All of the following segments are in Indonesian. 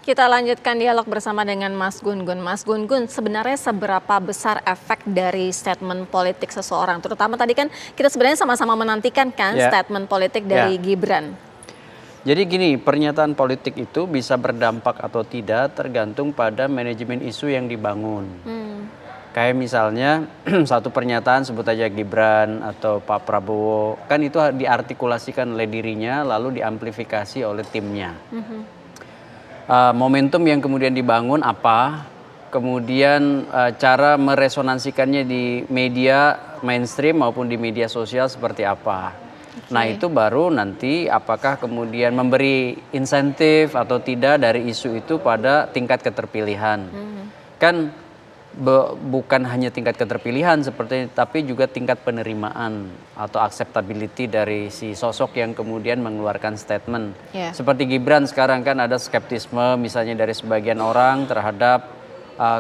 Kita lanjutkan dialog bersama dengan Mas Gun-Gun. Mas Gun-Gun, sebenarnya seberapa besar efek dari statement politik seseorang? Terutama tadi kan kita sebenarnya sama-sama menantikan kan statement politik dari Gibran. Jadi gini, pernyataan politik itu bisa berdampak atau tidak tergantung pada manajemen isu yang dibangun. Kayak misalnya satu pernyataan sebut aja Gibran atau Pak Prabowo, kan itu diartikulasikan oleh dirinya lalu diamplifikasi oleh timnya. Momentum yang kemudian dibangun apa, kemudian cara meresonansikannya di media mainstream maupun di media sosial seperti apa. Nah itu baru nanti apakah kemudian memberi insentif atau tidak dari isu itu pada tingkat keterpilihan. Kan bukan hanya tingkat keterpilihan seperti tapi juga tingkat penerimaan atau acceptability dari si sosok yang kemudian mengeluarkan statement. Seperti Gibran sekarang kan ada skeptisme misalnya dari sebagian orang terhadap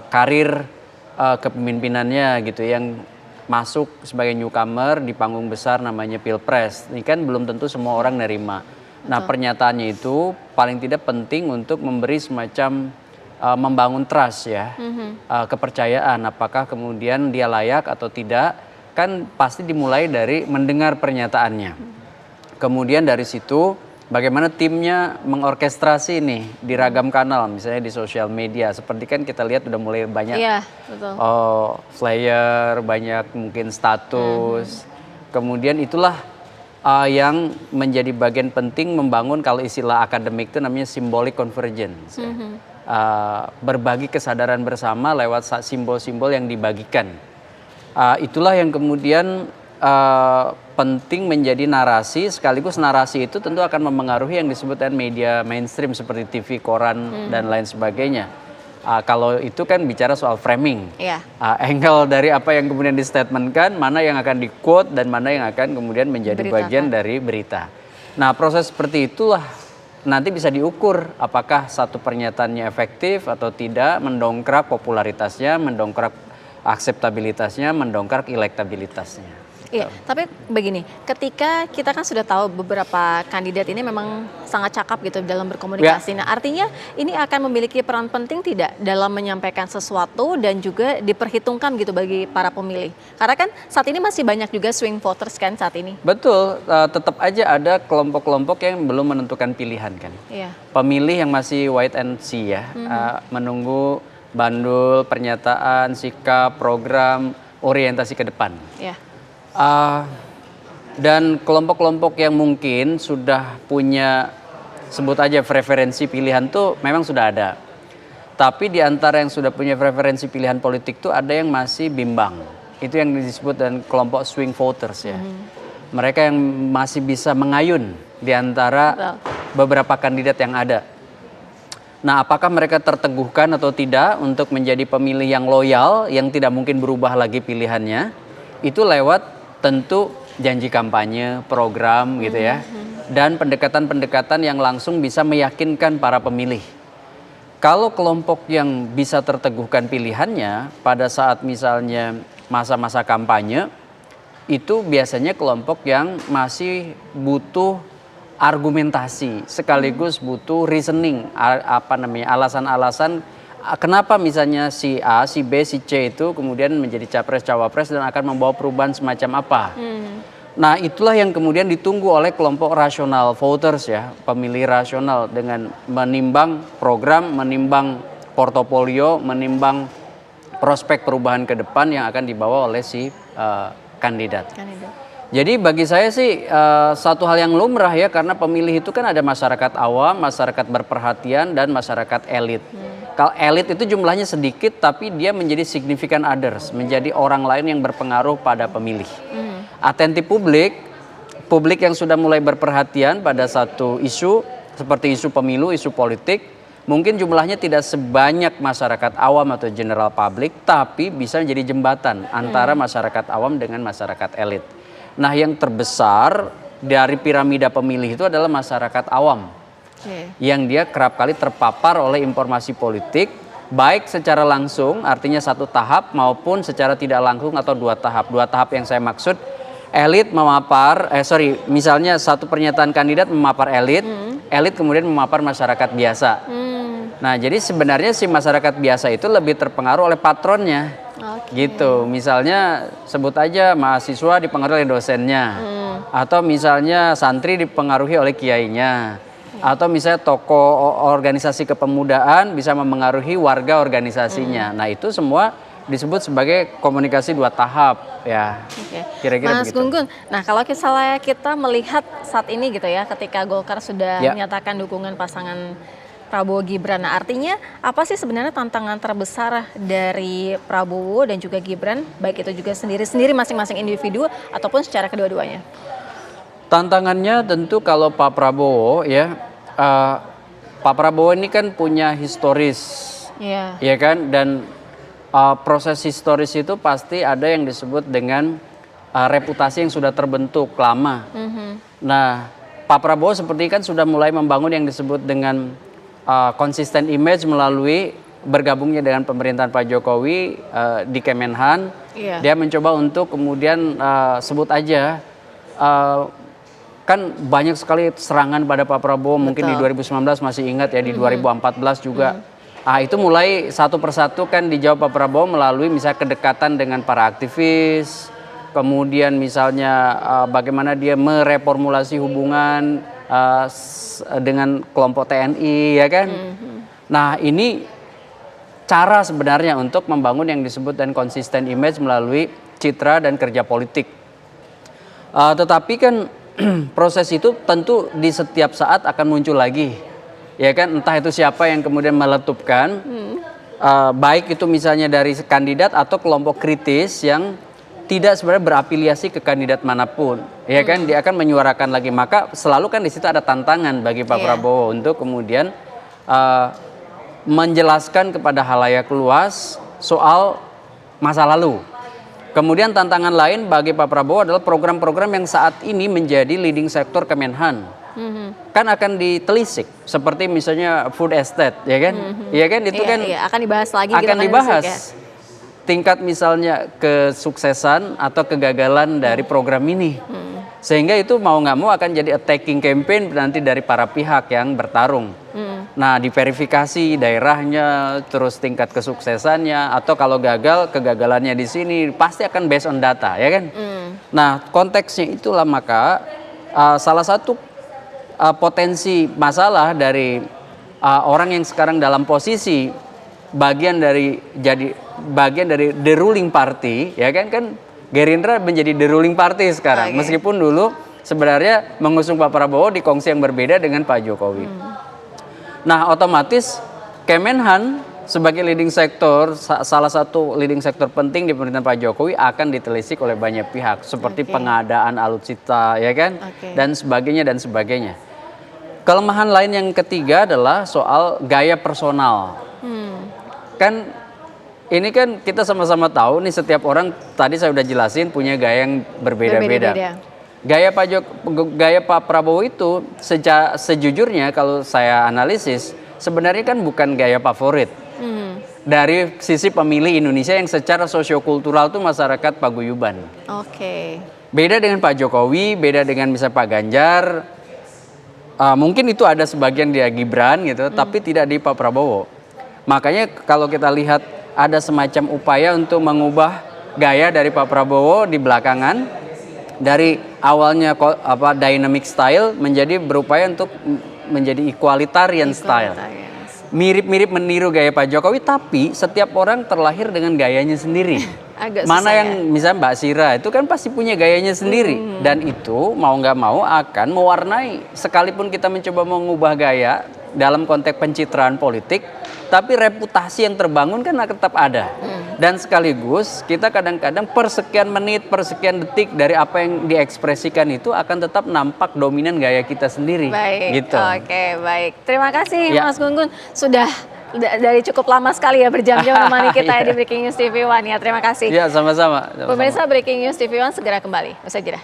karir kepemimpinannya gitu yang masuk sebagai newcomer di panggung besar namanya Pilpres. Ini kan belum tentu semua orang nerima. Nah pernyataannya itu paling tidak penting untuk memberi semacam membangun trust ya, kepercayaan apakah kemudian dia layak atau tidak, kan pasti dimulai dari mendengar pernyataannya. Kemudian dari situ bagaimana timnya mengorkestrasi nih di ragam kanal, misalnya di sosial media, seperti kan kita lihat udah mulai banyak flyer, banyak mungkin status, kemudian itulah yang menjadi bagian penting membangun kalau istilah akademik itu namanya symbolic convergence. Berbagi kesadaran bersama lewat simbol-simbol yang dibagikan. Itulah yang kemudian penting menjadi narasi, sekaligus narasi itu tentu akan mempengaruhi yang disebutkan media mainstream seperti TV, koran, dan lain sebagainya. Kalau itu kan bicara soal framing, angle dari apa yang kemudian distatementkan, mana yang akan di-quote dan mana yang akan kemudian menjadi bagian dari berita. Nah proses seperti itulah nanti bisa diukur apakah satu pernyataannya efektif atau tidak, mendongkrak popularitasnya, mendongkrak akseptabilitasnya, mendongkrak elektabilitasnya. Iya, tapi begini, ketika kita kan sudah tahu beberapa kandidat ini memang sangat cakap gitu dalam berkomunikasi. Nah, artinya ini akan memiliki peran penting tidak dalam menyampaikan sesuatu dan juga diperhitungkan gitu bagi para pemilih. Karena kan saat ini masih banyak juga swing voters kan saat ini. Betul, tetap aja ada kelompok-kelompok yang belum menentukan pilihan kan. Pemilih yang masih wait and see ya, menunggu bandul, pernyataan, sikap, program, orientasi ke depan. Dan kelompok-kelompok yang mungkin sudah punya sebut aja preferensi pilihan tuh memang sudah ada. Tapi di antara yang sudah punya preferensi pilihan politik tuh ada yang masih bimbang. Itu yang disebut dengan kelompok swing voters ya. Mereka yang masih bisa mengayun di antara beberapa kandidat yang ada. Nah, apakah mereka terteguhkan atau tidak untuk menjadi pemilih yang loyal, yang tidak mungkin berubah lagi pilihannya? Itu lewat tentu janji kampanye, program gitu ya. Dan pendekatan-pendekatan yang langsung bisa meyakinkan para pemilih. Kalau kelompok yang bisa terteguhkan pilihannya pada saat misalnya masa-masa kampanye, itu biasanya kelompok yang masih butuh argumentasi sekaligus butuh reasoning, alasan-alasan kenapa misalnya si A, si B, si C itu kemudian menjadi capres-cawapres dan akan membawa perubahan semacam apa. Nah itulah yang kemudian ditunggu oleh kelompok rasional voters ya, pemilih rasional dengan menimbang program, menimbang portofolio, menimbang prospek perubahan ke depan yang akan dibawa oleh si kandidat. Jadi bagi saya sih satu hal yang lumrah ya, karena pemilih itu kan ada masyarakat awam, masyarakat berperhatian, dan masyarakat elit. Kalau elit itu jumlahnya sedikit tapi dia menjadi significant others, menjadi orang lain yang berpengaruh pada pemilih. Atensi publik yang sudah mulai berperhatian pada satu isu seperti isu pemilu, isu politik, mungkin jumlahnya tidak sebanyak masyarakat awam atau general public, tapi bisa menjadi jembatan antara masyarakat awam dengan masyarakat elit. Nah yang terbesar dari piramida pemilih itu adalah masyarakat awam. Yang dia kerap kali terpapar oleh informasi politik, baik secara langsung artinya satu tahap maupun secara tidak langsung atau dua tahap. Dua tahap yang saya maksud, elit memapar, misalnya satu pernyataan kandidat memapar elit, elit kemudian memapar masyarakat biasa. Nah, jadi sebenarnya si masyarakat biasa itu lebih terpengaruh oleh patronnya. Oke. Gitu. Misalnya sebut aja mahasiswa dipengaruhi oleh dosennya. Atau misalnya santri dipengaruhi oleh kiainya. Atau misalnya tokoh organisasi kepemudaan bisa mempengaruhi warga organisasinya. Nah, itu semua disebut sebagai komunikasi dua tahap ya. Oke. Kira-kira Mas begitu. Gunggun, nah kalau misalnya kita melihat saat ini gitu ya, ketika Golkar sudah Ya. menyatakan dukungan pasangan Prabowo Gibran, nah artinya apa sih sebenarnya tantangan terbesar dari Prabowo dan juga Gibran, baik itu juga sendiri-sendiri masing-masing individu ataupun secara kedua-duanya? Tantangannya tentu kalau Pak Prabowo ya, Pak Prabowo ini kan punya historis, Iya. ya kan, dan proses historis itu pasti ada yang disebut dengan reputasi yang sudah terbentuk lama. Nah, Pak Prabowo seperti kan sudah mulai membangun yang disebut dengan konsisten image melalui bergabungnya dengan pemerintahan Pak Jokowi di Kemenhan. Iya. Dia mencoba untuk kemudian sebut aja kan banyak sekali serangan pada Pak Prabowo. Mungkin di 2019 masih ingat ya, di 2014 juga. Itu mulai satu persatu kan dijawab Pak Prabowo melalui misalnya kedekatan dengan para aktivis, kemudian misalnya bagaimana dia mereformulasi hubungan dengan kelompok TNI, ya kan. Nah, ini cara sebenarnya untuk membangun yang disebut dan konsisten image melalui citra dan kerja politik. Tetapi kan proses itu tentu di setiap saat akan muncul lagi, ya kan, entah itu siapa yang kemudian meletupkan, baik itu misalnya dari kandidat atau kelompok kritis yang tidak sebenarnya berafiliasi ke kandidat manapun, ya kan, dia akan menyuarakan lagi. Maka selalu kan di situ ada tantangan bagi Pak Prabowo untuk kemudian menjelaskan kepada halayak luas soal masa lalu. Kemudian tantangan lain bagi Pak Prabowo adalah program-program yang saat ini menjadi leading sektor Kemenhan. Kan akan ditelisik, seperti misalnya food estate, ya kan? Iya kan, itu kan akan dibahas lagi. Akan dibahas tingkat misalnya kesuksesan atau kegagalan dari program ini. Sehingga itu mau nggak mau akan jadi attacking campaign nanti dari para pihak yang bertarung. Nah, diverifikasi daerahnya, terus tingkat kesuksesannya, atau kalau gagal, kegagalannya di sini pasti akan based on data, ya kan? Nah, konteksnya itulah maka salah satu potensi masalah dari orang yang sekarang dalam posisi bagian dari the ruling party, ya kan Gerindra menjadi the ruling party sekarang. Meskipun dulu sebenarnya mengusung Pak Prabowo di kongsi yang berbeda dengan Pak Jokowi. Nah, otomatis Kemenhan sebagai leading sektor, salah satu leading sektor penting di pemerintahan Pak Jokowi akan ditelisik oleh banyak pihak, seperti pengadaan alutsista, ya kan, dan sebagainya. Kelemahan lain yang ketiga adalah soal gaya personal. Kan ini kan kita sama-sama tahu nih, setiap orang tadi saya udah jelasin punya gaya yang berbeda-beda. Gaya Pak Prabowo itu sejujurnya kalau saya analisis sebenarnya kan bukan gaya favorit dari sisi pemilih Indonesia yang secara sosiokultural tuh masyarakat paguyuban. Beda dengan Pak Jokowi, beda dengan misalnya Pak Ganjar. Mungkin itu ada sebagian di Gibran gitu, tapi tidak di Pak Prabowo. Makanya kalau kita lihat ada semacam upaya untuk mengubah gaya dari Pak Prabowo di belakangan, dari awalnya dynamic style menjadi berupaya untuk menjadi equalitarian style. Mirip-mirip meniru gaya Pak Jokowi, tapi setiap orang terlahir dengan gayanya sendiri. Mana yang misalnya Mbak Sira itu kan pasti punya gayanya sendiri, dan itu mau nggak mau akan mewarnai, sekalipun kita mencoba mengubah gaya dalam konteks pencitraan politik, tapi reputasi yang terbangun kan akan tetap ada. Dan sekaligus kita kadang-kadang per sekian menit, per sekian detik dari apa yang diekspresikan itu akan tetap nampak dominan gaya kita sendiri. Gitu. Baik. Terima kasih Mas Gunggun, sudah dari cukup lama sekali ya berjam-jam menemani kita di Breaking News TV One ya. Terima kasih. Ya, sama-sama. Pemirsa, Breaking News TV One segera kembali. Usai jeda.